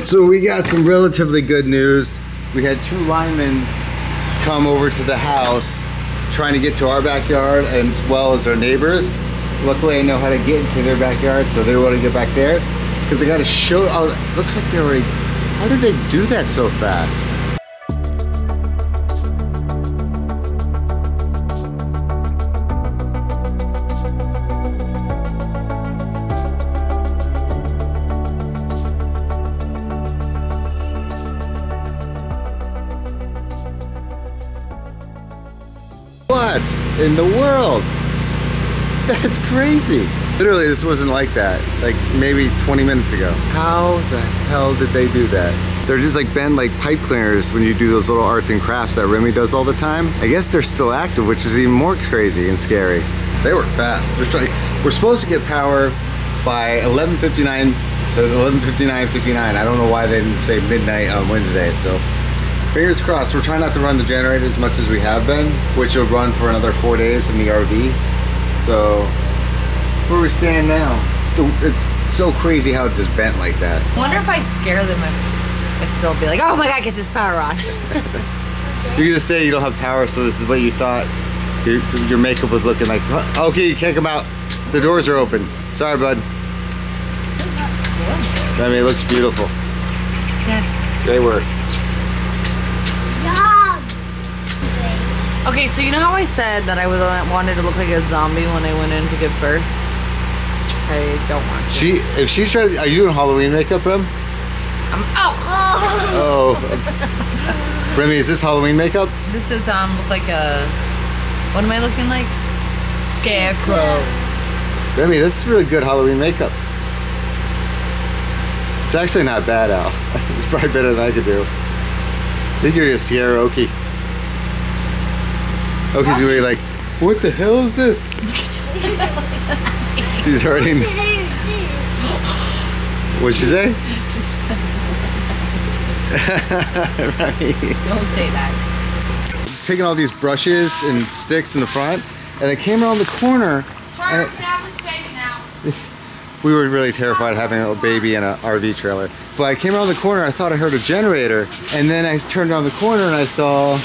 So we got some relatively good news. We had 2 linemen come over to the house trying to get to our backyard as well as our neighbors. Luckily I know how to get into their backyard, so they want to get back there because they got to show. Oh, it looks like they already. How did they do that so fast? What in the world? That's crazy. Literally, this wasn't like that. Like maybe 20 minutes ago. How the hell did they do that? They're just like bent like pipe cleaners when you do those little arts and crafts that Remy does all the time. I guess they're still active, which is even more crazy and scary. They work fast. We're supposed to get power by 11:59. So 11:59:59. I don't know why they didn't say midnight on Wednesday. So fingers crossed. We're trying not to run the generator as much as we have been, which will run for another 4 days in the RV. So where we stand now, it's so crazy how it just bent like that. I wonder if I scare them if they'll be like, oh my god, get this power on. You're gonna say you don't have power, so this is what you thought your makeup was looking like. Okay, you can't come out. The doors are open. Sorry, bud. I mean, it looks beautiful. Yes. Great work. Okay, so you know how I said that I wanted to look like a zombie when I went in to give birth? I don't want to. If she's trying to, are you doing Halloween makeup, Rem? Oh. Remy, is this Halloween makeup? This is look like a, what am I looking like? Scarecrow. Remy, this is really good Halloween makeup. It's actually not bad, Al. It's probably better than I could do. I think you're a Sierra Okie. Okie's gonna be like, what the hell is this? She's already. What'd she say? Don't say that. Just taking all these brushes and sticks in the front, and I came around the corner. And we were really terrified having a baby in an RV trailer. But I came around the corner, I thought I heard a generator, and then I turned around the corner and I saw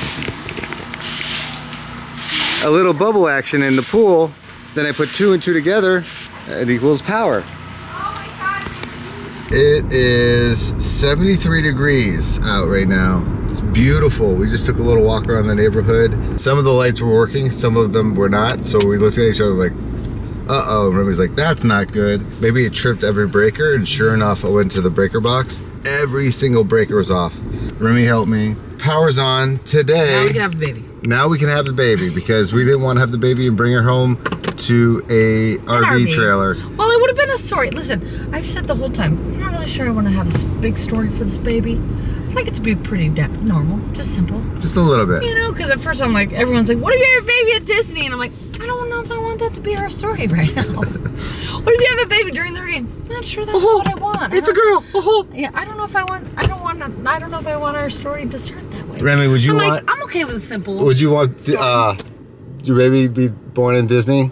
a little bubble action in the pool. Then I put 2 and 2 together, it equals power. It is 73 degrees out right now. It's beautiful. We just took a little walk around the neighborhood. Some of the lights were working, some of them were not. So we looked at each other like, uh-oh. And Remy's like, that's not good. Maybe it tripped every breaker, and sure enough, I went to the breaker box. Every single breaker was off. Remy helped me. Power's on today. Now we can have a baby. Now we can have the baby because we didn't want to have the baby and bring her home to a RV trailer. Well, it would have been a story. Listen, I've said the whole time, I'm not really sure I want to have a big story for this baby. I'd like it to be pretty normal, just simple. Just a little bit. You know, because at first I'm like, everyone's like, what if you have a baby at Disney? And I'm like, I don't know if I want that to be our story right now. What if you have a baby during the hurricane? I'm not sure that's what I want. It's a girl. Yeah, I don't know if I want our story to start that way. Remy, would you want? Like, I'm okay with simple. Would you want your baby be born in Disney?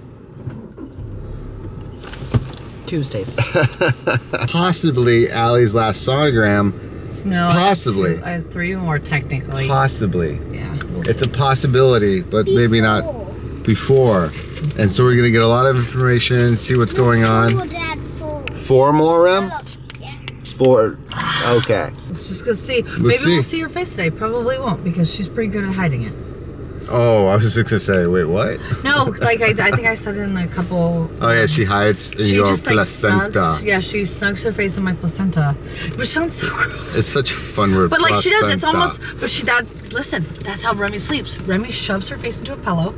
Tuesdays. Possibly Allie's last sonogram. No. Possibly. I have 3 more technically. Possibly. Yeah. It's a possibility, but maybe not before. And so we're gonna get a lot of information, see what's going on. 4 more, Rem? Yeah. 4. Okay. Let's just go see. Maybe we'll see her face today. Probably won't because she's pretty good at hiding it. Oh, I was just gonna say, wait, what? No, like I think I said in a couple. Oh yeah, she hides in she your just, like, placenta. Snugs, yeah, she snugs her face in my placenta, which sounds so gross. It's such a fun word. But like she does, it's placenta. almost. But listen, that's how Remy sleeps. Remy shoves her face into a pillow,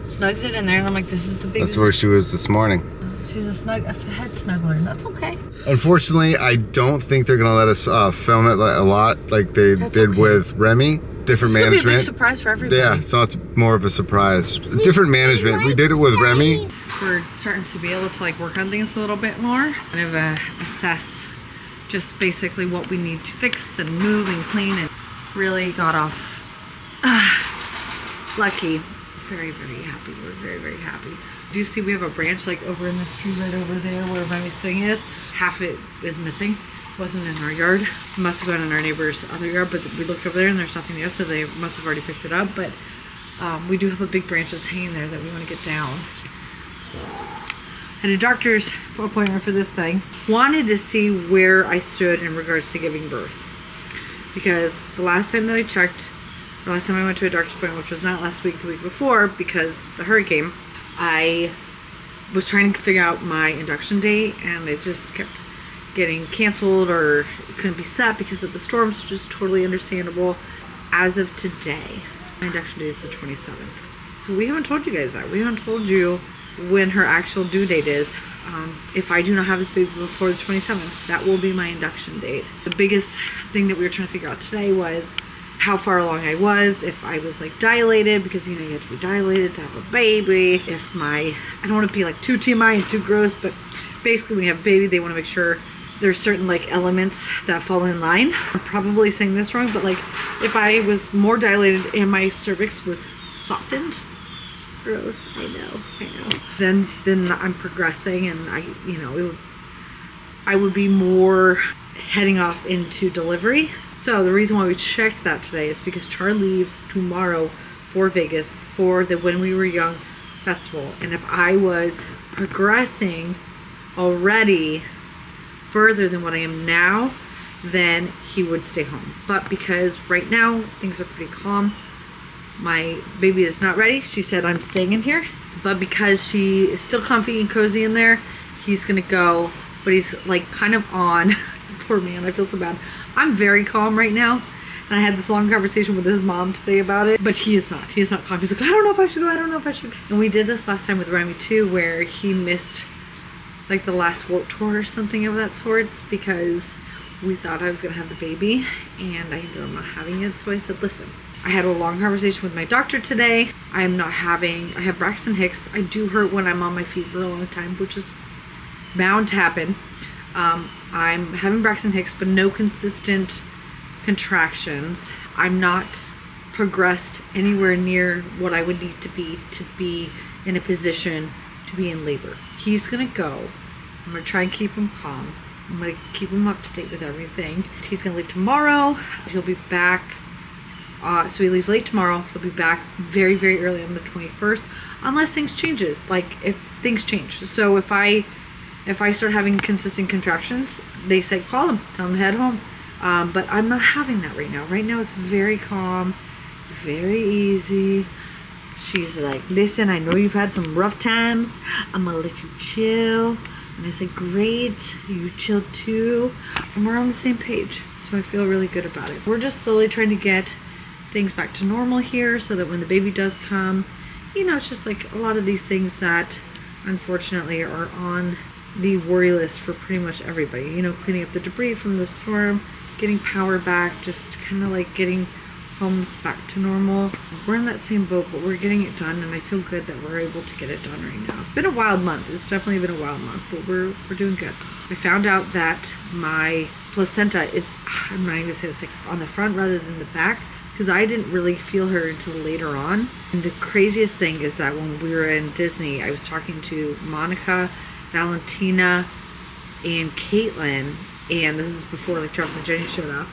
snugs it in there, and I'm like, this is the biggest. That's where she was this morning. She's a head snuggler, and that's okay. Unfortunately, I don't think they're gonna let us film it a lot like they did with Remy. Different management. It's gonna be a big surprise for everybody. Yeah, so it's more of a surprise. Different management. We did it with Remy. We're starting to be able to like work on things a little bit more, kind of assess just basically what we need to fix and move and clean, and really got off lucky. Very, very happy. We're very, very happy. Do you see we have a branch like over in this tree right over there where Remy's swing is? Half it is missing. wasn't in our yard. It must have gone in our neighbor's other yard, but we looked over there and there's nothing there, so they must have already picked it up. But we do have a big branch that's hanging there that we want to get down. Had a doctor's appointment for this thing. Wanted to see where I stood in regards to giving birth. Because the last time that I checked, the last time I went to a doctor's appointment, which was not last week, the week before, because the hurricane, I was trying to figure out my induction date, and it just kept getting canceled or it couldn't be set because of the storms, which is totally understandable. As of today, my induction date is the 27th. So we haven't told you guys that. We haven't told you when her actual due date is. If I do not have this baby before the 27th, that will be my induction date. The biggest thing that we were trying to figure out today was how far along I was, if I was like dilated, because you know you have to be dilated to have a baby. If I don't want to be like too TMI and too gross, but basically when you have a baby, they want to make sure there's certain like elements that fall in line. I'm probably saying this wrong, but like if I was more dilated and my cervix was softened, gross, I know. Then I'm progressing, and I would be more heading off into delivery. So the reason why we checked that today is because Char leaves tomorrow for Vegas for the When We Were Young festival, and if I was progressing already further than what I am now, then he would stay home. But because right now things are pretty calm, my baby is not ready. She said I'm staying in here, but because she is still comfy and cozy in there, he's gonna go. But he's like kind of on. Poor man, I feel so bad. I'm very calm right now, and I had this long conversation with his mom today about it, but he is not calm. He's like, I don't know if I should go, I don't know if I should. And we did this last time with Remy too, where he missed like the last Warped Tour or something of that sorts because we thought I was gonna have the baby, and I ended up not having it. So I said, listen, I had a long conversation with my doctor today. I have Braxton Hicks. I do hurt when I'm on my feet for a long time, which is bound to happen. I'm having Braxton Hicks, but no consistent contractions. I'm not progressed anywhere near what I would need to be in a position to be in labor. He's gonna go. I'm gonna try and keep him calm. I'm gonna keep him up to date with everything. He's gonna leave tomorrow. He'll be back. So he leaves late tomorrow. He'll be back very, very early on the 21st, unless things changes. Like if things change. So if I start having consistent contractions, they say call him, tell him to head home. But I'm not having that right now. Right now it's very calm, very easy. She's like, listen, I know you've had some rough times. I'm gonna let you chill. And I said, great, you chill too. And we're on the same page. So I feel really good about it. We're just slowly trying to get things back to normal here so that when the baby does come, you know, it's just like a lot of these things that unfortunately are on the worry list for pretty much everybody. You know, cleaning up the debris from the storm, getting power back, just kind of like getting homes back to normal. We're in that same boat, but we're getting it done, and I feel good that we're able to get it done right now. It's been a wild month. It's definitely been a wild month, but we're doing good. I found out that my placenta is, I'm not even gonna say it's like on the front rather than the back, because I didn't really feel her until later on. And the craziest thing is that when we were in Disney, I was talking to Monica, Valentina, and Caitlin, and this is before like Charles and Jenny showed up,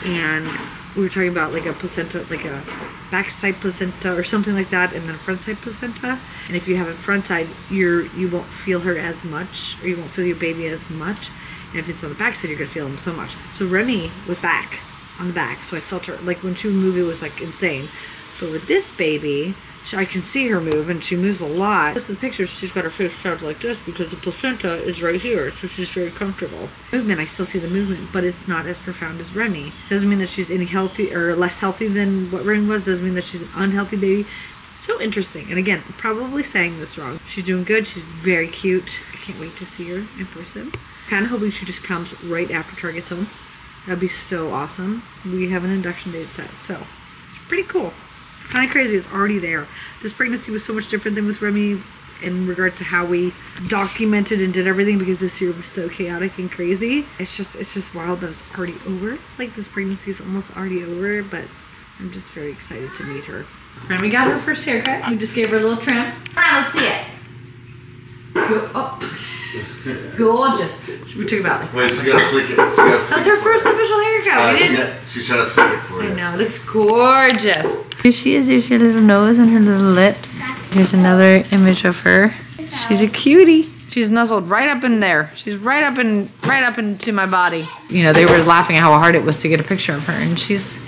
and we were talking about like a placenta, like a backside placenta or something like that, and then a front side placenta. And if you have a front side, you won't feel her as much, or you won't feel your baby as much. And if it's on the back side, you're gonna feel them so much. So Remy was back on the back, so I felt her like when she would move, it was like insane. But with this baby, I can see her move, and she moves a lot. Just in the pictures, she's got her face shaped like this because the placenta is right here, so she's very comfortable. Movement, I still see the movement, but it's not as profound as Remy. Doesn't mean that she's any healthy or less healthy than what Remy was. Doesn't mean that she's an unhealthy baby. So interesting. And again, I'm probably saying this wrong. She's doing good. She's very cute. I can't wait to see her in person. Kind of hoping she just comes right after Char gets home. That'd be so awesome. We have an induction date set, so it's pretty cool. It's kind of crazy. It's already there. This pregnancy was so much different than with Remy in regards to how we documented and did everything, because this year was so chaotic and crazy. It's just wild that it's already over. Like this pregnancy is almost already over, but I'm just very excited to meet her. Remy got her first haircut. We just gave her a little trim. All right, let's see it. Go up. Gorgeous. We took about like Wait, she's gotta flick it. That's her first official haircut. She's trying to flick it for you. I know, it looks gorgeous. Here she is, here's her little nose and her little lips. Here's another image of her. She's a cutie. She's nuzzled right up in there. She's right up into my body. You know, they were laughing at how hard it was to get a picture of her, and it's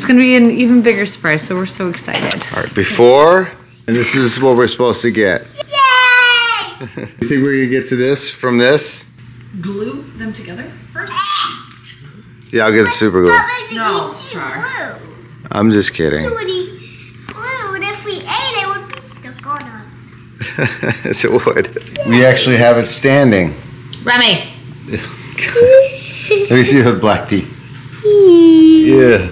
gonna be an even bigger surprise, so we're so excited. All right, before, and this is what we're supposed to get. Yay! You think we're gonna get to this from this? Glue them together first? Yeah, I'll get the super glue. No, let's try. I'm just kidding. If we ate it, would be stuck on us. Yes, it would. We actually have it standing. Remy! Let me see the black teeth. Yeah.